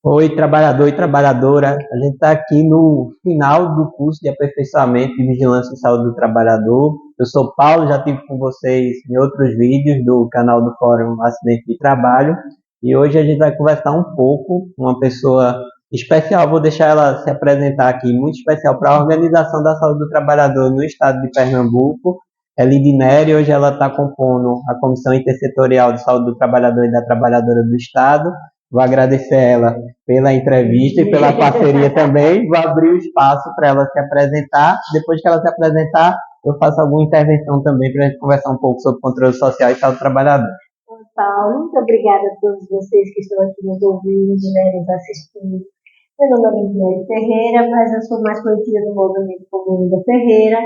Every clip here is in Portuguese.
Oi, trabalhador e trabalhadora. A gente está aqui no final do curso de aperfeiçoamento de vigilância em saúde do trabalhador. Eu sou Paulo, já estive com vocês em outros vídeos do canal do Fórum Acidente de Trabalho. E hoje a gente vai conversar um pouco com uma pessoa especial. Vou deixar ela se apresentar aqui, muito especial para a Organização da Saúde do Trabalhador no estado de Pernambuco. É Lidinere, hoje ela está compondo a Comissão Intersetorial de Saúde do Trabalhador e da Trabalhadora do Estado. Vou agradecer a ela pela entrevista e pela parceria também. Vou abrir o espaço para ela se apresentar. Depois que ela se apresentar, eu faço alguma intervenção também para a gente conversar um pouco sobre controle social e saúde do trabalhador. Paulo, muito obrigada a todos vocês que estão aqui nos ouvindo, nos assistindo. Meu nome é Lidinere Ferreira, mas eu sou mais conhecida no movimento como Linda Ferreira.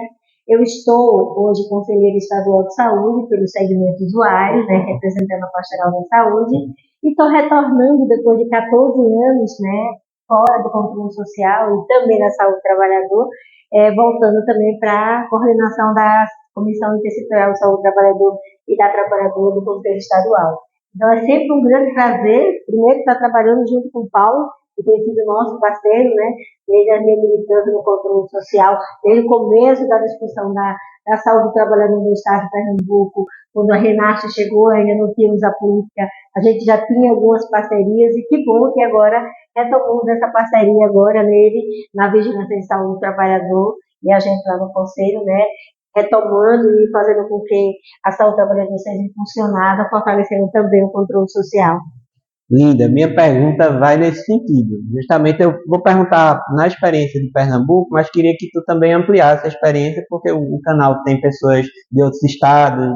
Eu estou hoje conselheira estadual de saúde pelo segmento usuário, representando a Pastoral da Saúde, e estou retornando depois de 14 anos, fora do controle social e também da saúde do trabalhador, voltando também para a coordenação da Comissão Intersetorial de Saúde do Trabalhador e da Trabalhadora do Conselho Estadual. Então é sempre um grande prazer, primeiro, estar trabalhando junto com o Paulo, que tem sido nosso parceiro, desde a minha militância no controle social, desde o começo da discussão da saúde do trabalhador no estado de Pernambuco. Quando a Renata chegou, ainda não tínhamos a política, a gente já tinha algumas parcerias, e que bom que agora retomamos essa parceria agora nele, na Vigilância em Saúde do Trabalhador, e a gente lá no Conselho, retomando e fazendo com que a saúde do trabalhador seja impulsionada, fortalecendo também o controle social. Linda, minha pergunta vai nesse sentido. Justamente eu vou perguntar na experiência de Pernambuco, mas queria que tu também ampliasse a experiência, porque o canal tem pessoas de outros estados,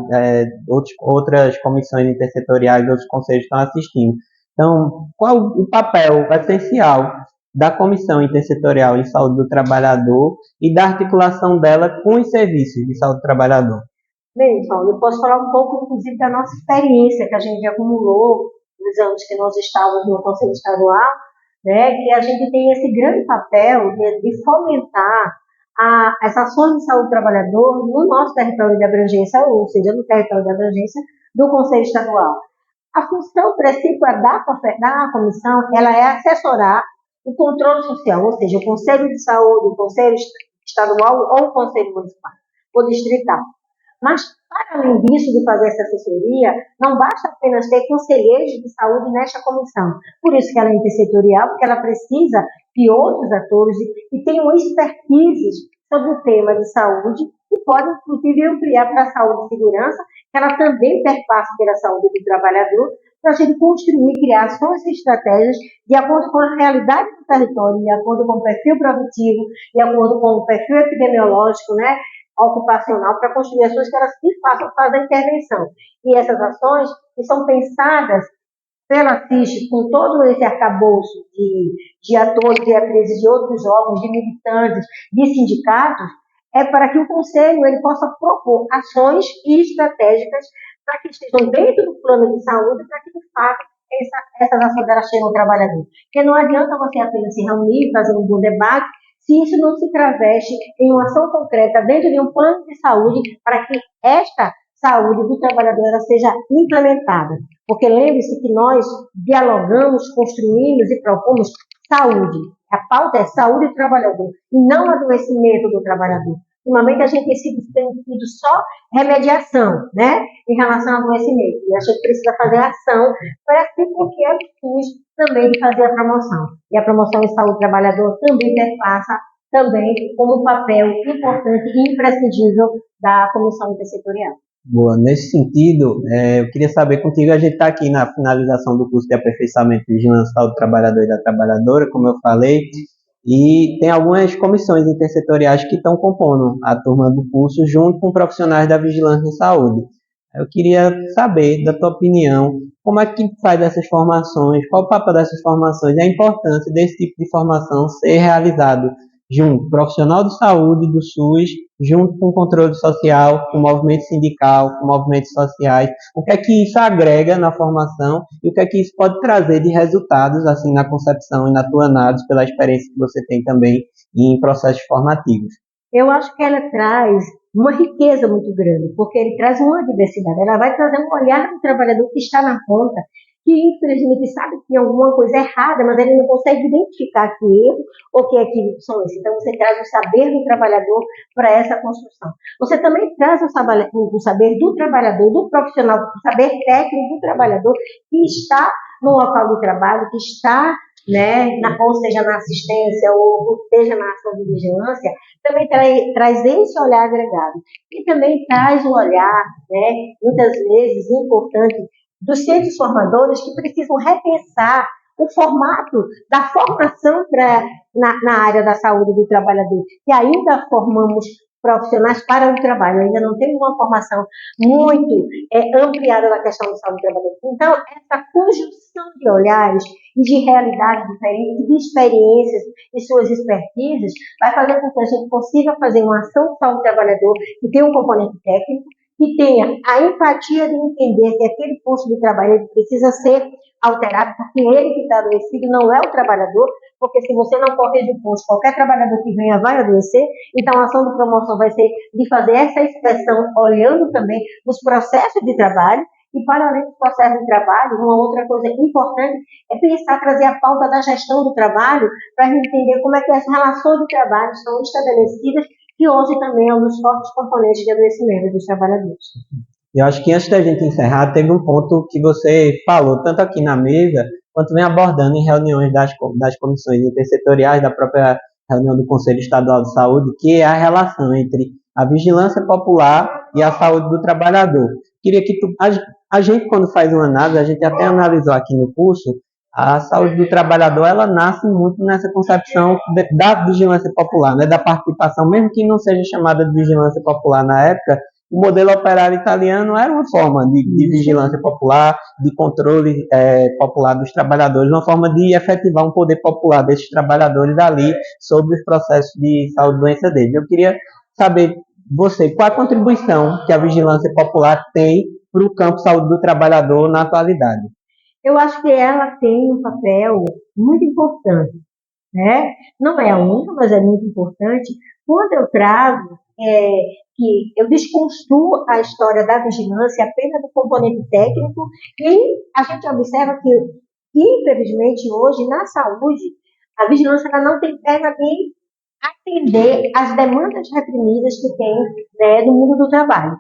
outras comissões intersetoriais, outros conselhos que estão assistindo. Então, qual o papel essencial da Comissão Intersetorial em Saúde do Trabalhador e da articulação dela com os serviços de saúde do trabalhador? Bem, Paulo, eu posso falar um pouco, inclusive, da nossa experiência que a gente acumulou nos anos que nós estávamos no Conselho Estadual, que a gente tem esse grande papel de fomentar as ações de saúde do trabalhador no nosso território de abrangência, ou seja, no território de abrangência do Conselho Estadual. A função principal da comissão, ela é assessorar o controle social, ou seja, o Conselho de Saúde, o Conselho Estadual ou o Conselho Municipal, ou distrital. Mas, para além disso, de fazer essa assessoria, não basta apenas ter conselheiros de saúde nesta comissão. Por isso que ela é intersetorial, porque ela precisa de outros atores que tenham expertise sobre o tema de saúde e podem, inclusive, ampliar para a saúde e segurança, que ela também perpassa pela saúde do trabalhador, para a gente construir e criar ações e estratégias de acordo com a realidade do território, de acordo com o perfil produtivo, de acordo com o perfil epidemiológico, ocupacional, para construir ações que elas de fato fazem a intervenção. E essas ações que são pensadas pela CIS, com todo esse arcabouço de atores, de atrizes de outros órgãos, de militantes, de sindicatos, é para que o Conselho ele possa propor ações e estratégicas para que estejam dentro do plano de saúde, para que, de fato, essas ações elas cheguem ao trabalhador. Porque não adianta você apenas se reunir, fazer um bom debate, se isso não se traveste em uma ação concreta dentro de um plano de saúde para que esta saúde do trabalhador ela seja implementada. Porque lembre-se que nós dialogamos, construímos e propomos saúde. A pauta é saúde do trabalhador e não adoecimento do trabalhador. Ultimamente a gente tem tido só remediação, em relação ao adoecimento. E a gente precisa fazer ação para que porque a SUS também de fazer a promoção. E a promoção em saúde do trabalhador também perpassa também como um papel importante e imprescindível da comissão intersetorial. Boa, nesse sentido, eu queria saber contigo, a gente está aqui na finalização do curso de aperfeiçoamento de vigilância do trabalhador e da trabalhadora, como eu falei, e tem algumas comissões intersetoriais que estão compondo a turma do curso junto com profissionais da vigilância em saúde. Eu queria saber, da tua opinião, como é que faz essas formações, qual o papel dessas formações e a importância desse tipo de formação ser realizado junto, profissional de saúde do SUS, junto com o controle social, com o movimento sindical, com movimentos sociais. O que é que isso agrega na formação e o que é que isso pode trazer de resultados, assim, na concepção e na tua análise, pela experiência que você tem também em processos formativos? Eu acho que ela traz uma riqueza muito grande, porque ele traz uma diversidade. Ela vai trazer um olhar do trabalhador que está na ponta, que infelizmente sabe que tem alguma coisa errada, mas ele não consegue identificar que erro ou que equívocos são esses. Então, você traz o saber do trabalhador para essa construção. Você também traz o saber do trabalhador, do profissional, o saber técnico do trabalhador que está no local do trabalho, que está, né, ou seja, na assistência, ou seja, na ação de vigilância, também traz esse olhar agregado. E também traz o olhar, né, muitas vezes importante, dos centros formadores que precisam repensar o formato da formação na área da saúde do trabalhador. E ainda formamos profissionais para o trabalho, ainda não tem uma formação muito ampliada na questão da saúde do trabalhador. Então, essa conjunção de olhares e de realidades diferentes, de experiências e suas expertises, vai fazer com que a gente consiga fazer uma ação de saúde do trabalhador que tem um componente técnico, que tenha a empatia de entender que aquele posto de trabalho precisa ser alterado, porque ele que está adoecido não é o trabalhador, porque se você não corrige o posto, qualquer trabalhador que venha vai adoecer. Então, a ação de promoção vai ser de fazer essa inspeção, olhando também os processos de trabalho, e para além dos processos de trabalho, uma outra coisa importante é pensar, trazer a pauta da gestão do trabalho, para a gente entender como é que as relações de trabalho estão estabelecidas, que hoje também é um dos fortes componentes de adoecimento dos trabalhadores. Eu acho que antes da gente encerrar, teve um ponto que você falou, tanto aqui na mesa, quanto vem abordando em reuniões das comissões intersetoriais, da própria reunião do Conselho Estadual de Saúde, que é a relação entre a vigilância popular e a saúde do trabalhador. Queria que a gente, quando faz uma análise, a gente até analisou aqui no curso, a saúde do trabalhador, ela nasce muito nessa concepção da vigilância popular, né, da participação, mesmo que não seja chamada de vigilância popular na época. O modelo operário italiano era uma forma de vigilância popular, de controle popular dos trabalhadores, uma forma de efetivar um poder popular desses trabalhadores ali sobre os processos de saúde e doença deles. Eu queria saber, você, qual a contribuição que a vigilância popular tem para o campo saúde do trabalhador na atualidade? Eu acho que ela tem um papel muito importante, né? Não é a única, mas é muito importante. Quando eu trago que eu desconstruo a história da vigilância apenas do componente técnico, e a gente observa que, infelizmente, hoje, na saúde, a vigilância ela não tem perna de atender às demandas reprimidas que tem, né, no mundo do trabalho.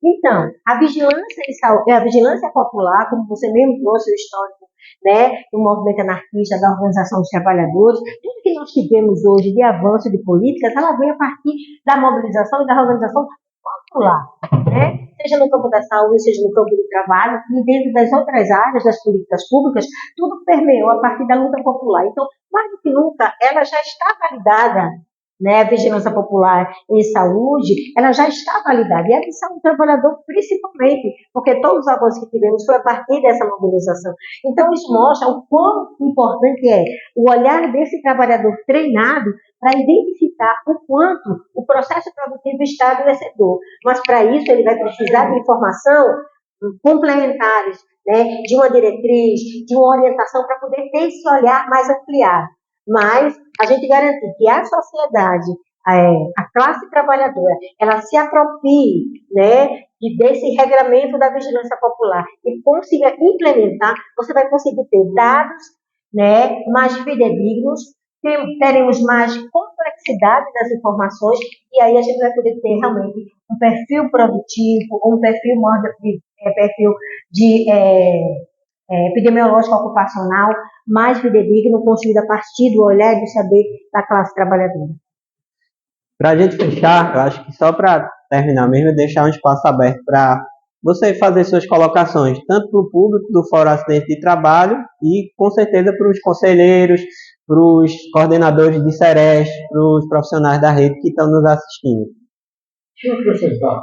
Então, a vigilância popular, como você mesmo trouxe o histórico, né, do movimento anarquista, da organização dos trabalhadores, tudo que nós tivemos hoje de avanço de políticas, ela vem a partir da mobilização e da organização popular, né? Seja no campo da saúde, seja no campo do trabalho, e dentro das outras áreas das políticas públicas, tudo permeou a partir da luta popular. Então, mais do que nunca, ela já está validada, né, a vigilância popular em saúde, ela já está validada. E a missão do trabalhador, principalmente, porque todos os avanços que tivemos foi a partir dessa mobilização. Então, isso mostra o quão importante é o olhar desse trabalhador treinado para identificar o quanto o processo produtivo está adoecedor. Mas, para isso, ele vai precisar de informação complementares, né, de uma diretriz, de uma orientação, para poder ter esse olhar mais ampliado. Mas a gente garantir que a sociedade, a classe trabalhadora, ela se aproprie, né, desse regramento da vigilância popular e consiga implementar, você vai conseguir ter dados, né, mais fidedignos, teremos mais complexidade das informações, e aí a gente vai poder ter realmente um perfil produtivo, um perfil de epidemiológico ocupacional mais fidedigno, construído a partir do olhar e do saber da classe trabalhadora. Para a gente fechar, eu acho que só para terminar mesmo, deixar um espaço aberto para você fazer suas colocações, tanto para o público do Fórum Acidente de Trabalho e, com certeza, para os conselheiros, para os coordenadores de SERES, para os profissionais da rede que estão nos assistindo. Deixa eu acrescentar.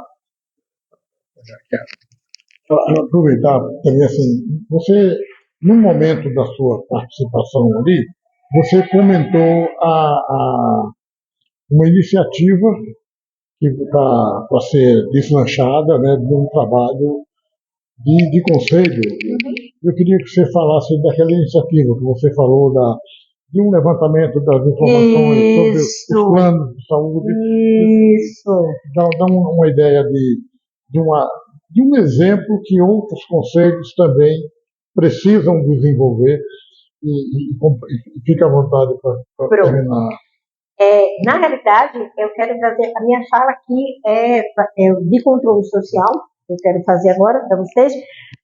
Aproveitar também assim, você, no momento da sua participação ali, você comentou uma iniciativa que está para ser deslanchada, né, de um trabalho de conselho. Eu queria que você falasse daquela iniciativa que você falou de um levantamento das informações sobre os planos de saúde. Isso. Dá uma ideia de um exemplo que outros conselhos também precisam desenvolver e fica à vontade para terminar. Na realidade, eu quero trazer, a minha fala aqui é de controle social, eu quero fazer agora para vocês,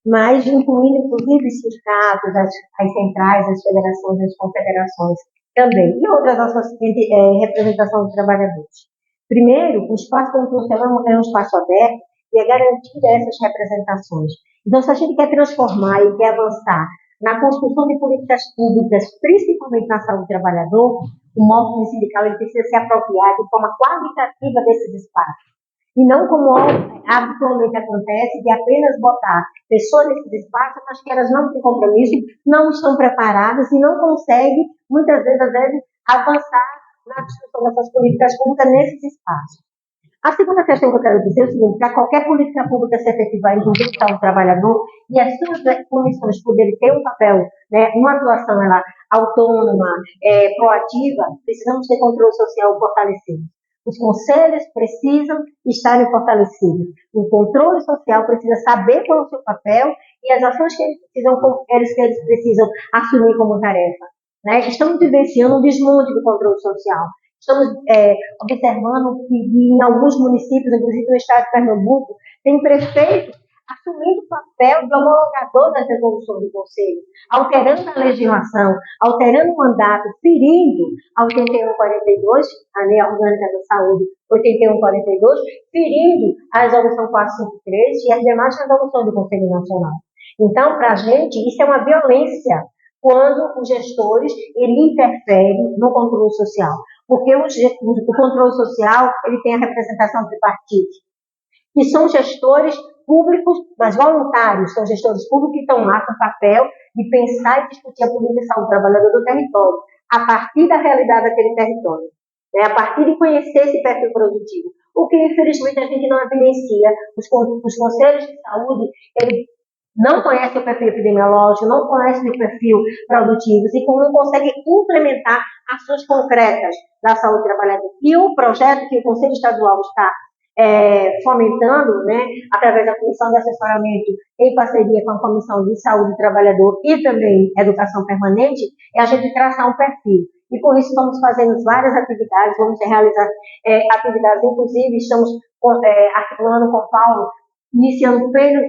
mas incluindo inclusive os sindicatos, as centrais, as federações, as confederações também, e outras representação de trabalhadores. Primeiro, o espaço de controle social é um espaço aberto e é garantida essas representações. Então, se a gente quer transformar e quer avançar na construção de políticas públicas, principalmente na saúde do trabalhador, o movimento sindical ele precisa se apropriar de forma qualitativa desses espaços. E não como habitualmente acontece, de apenas botar pessoas nesses espaços, mas que elas não têm compromisso, não estão preparadas e não conseguem, muitas vezes, avançar na discussão dessas políticas públicas nesses espaços. A segunda questão que eu quero dizer é o seguinte: para qualquer política pública se efetivar, inclusive para o trabalhador, e as suas comissões poderem ter um papel, uma atuação autônoma, proativa, precisamos ter controle social fortalecido. Os conselhos precisam estarem fortalecidos. O controle social precisa saber qual é o seu papel e as ações que eles precisam assumir como tarefa. Estamos vivenciando um desmonte do controle social. Estamos observando que em alguns municípios, inclusive no estado de Pernambuco, tem prefeitos assumindo o papel de homologador das resoluções do Conselho, alterando a legislação, alterando o mandato, ferindo a 8142, a Lei Orgânica da Saúde 8142, ferindo a Resolução 453 e as demais resoluções do Conselho Nacional. Então, para a gente, isso é uma violência quando os gestores interferem no controle social. Porque o controle social ele tem a representação tripartite, que são gestores públicos, mas voluntários, são gestores públicos que estão lá com o papel de pensar e discutir a política de saúde do trabalhador do território, a partir da realidade daquele território, a partir de conhecer esse perfil produtivo. O que, infelizmente, a gente não evidencia. Os conselhos de saúde, eles não conhecem o perfil epidemiológico, não conhecem o perfil produtivo e não conseguem implementar ações concretas da saúde do trabalhador. E o projeto que o Conselho Estadual está fomentando, através da Comissão de Assessoramento, em parceria com a Comissão de Saúde do Trabalhador e também Educação Permanente, é a gente traçar um perfil. E com isso estamos fazendo várias atividades, vamos realizar atividades, inclusive estamos articulando com o Paulo, iniciando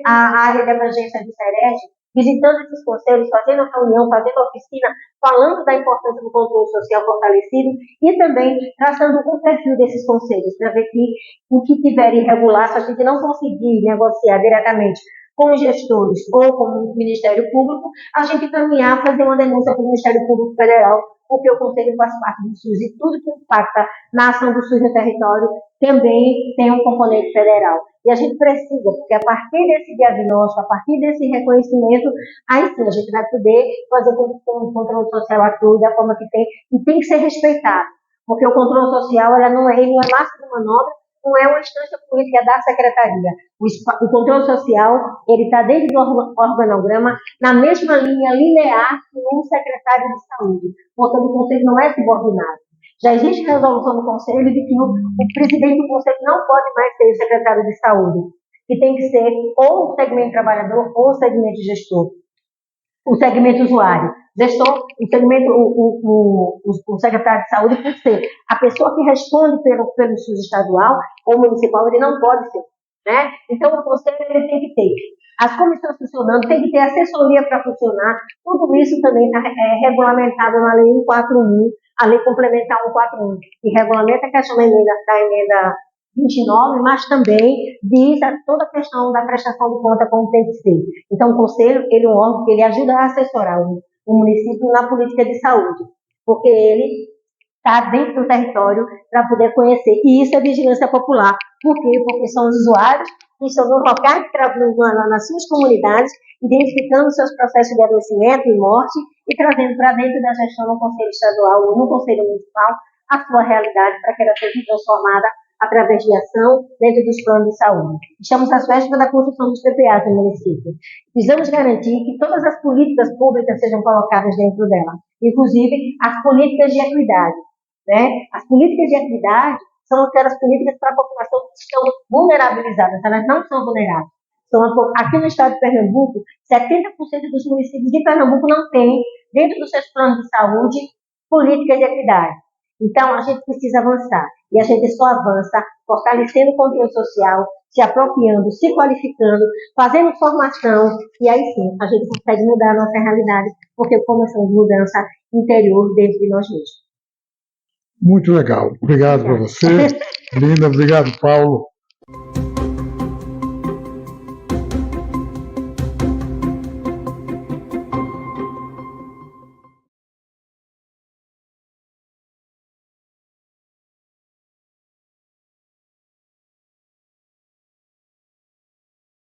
a área de abrangência do SEREG, visitando esses conselhos, fazendo reunião, fazendo oficina, falando da importância do controle social fortalecido e também traçando um perfil desses conselhos, para ver que o que tiver irregular, se a gente não conseguir negociar diretamente com os gestores ou com o Ministério Público, a gente caminhar, fazer uma denúncia para o Ministério Público Federal, porque o Conselho faz parte do SUS e tudo que impacta na ação do SUS no território também tem um componente federal. E a gente precisa, porque a partir desse diagnóstico, a partir desse reconhecimento, aí sim a gente vai poder fazer com que o controle social atue da forma que tem, e tem que ser respeitado, porque o controle social ele não é massa de manobra, não é uma instância política da secretaria. O controle social ele está dentro do organograma, na mesma linha linear que um secretário de saúde. Portanto, o conselho não é subordinado. Já existe resolução do Conselho de que o presidente do Conselho não pode mais ser o secretário de saúde, que tem que ser ou o segmento trabalhador ou o segmento gestor, o segmento usuário. Gestor, o segmento, o secretário de saúde tem que ser a pessoa que responde pelo SUS estadual ou municipal, ele não pode ser. Então, o Conselho ele tem que ter as comissões funcionando, tem que ter assessoria para funcionar, tudo isso também está regulamentado na Lei 141, a Lei Complementar 141, que regulamenta a questão da emenda 29, mas também diz toda a questão da prestação de conta como tem que ser. Então, o Conselho ele é um órgão que ele ajuda a assessorar o município na política de saúde, porque ele está dentro do território para poder conhecer. E isso é vigilância popular. Por quê? Porque são os usuários que estão no local de trabalho nas suas comunidades, identificando seus processos de adoecimento e morte e trazendo para dentro da gestão no Conselho Estadual ou no Conselho Municipal a sua realidade para que ela seja transformada através de ação dentro dos planos de saúde. Estamos às vésperas da construção dos PPAs no município. Precisamos garantir que todas as políticas públicas sejam colocadas dentro dela, inclusive as políticas de equidade. As políticas de equidade são aquelas políticas para a população que estão vulnerabilizadas, elas não são vulneráveis. Aqui no estado de Pernambuco, 70% dos municípios de Pernambuco não tem, dentro dos seus planos de saúde, política de equidade. Então, a gente precisa avançar. E a gente só avança fortalecendo o controle social, se apropriando, se qualificando, fazendo formação, e aí sim a gente consegue mudar a nossa realidade, porque começamos de mudança interior dentro de nós mesmos. Muito legal. Obrigado para você, Linda. Obrigado, Paulo.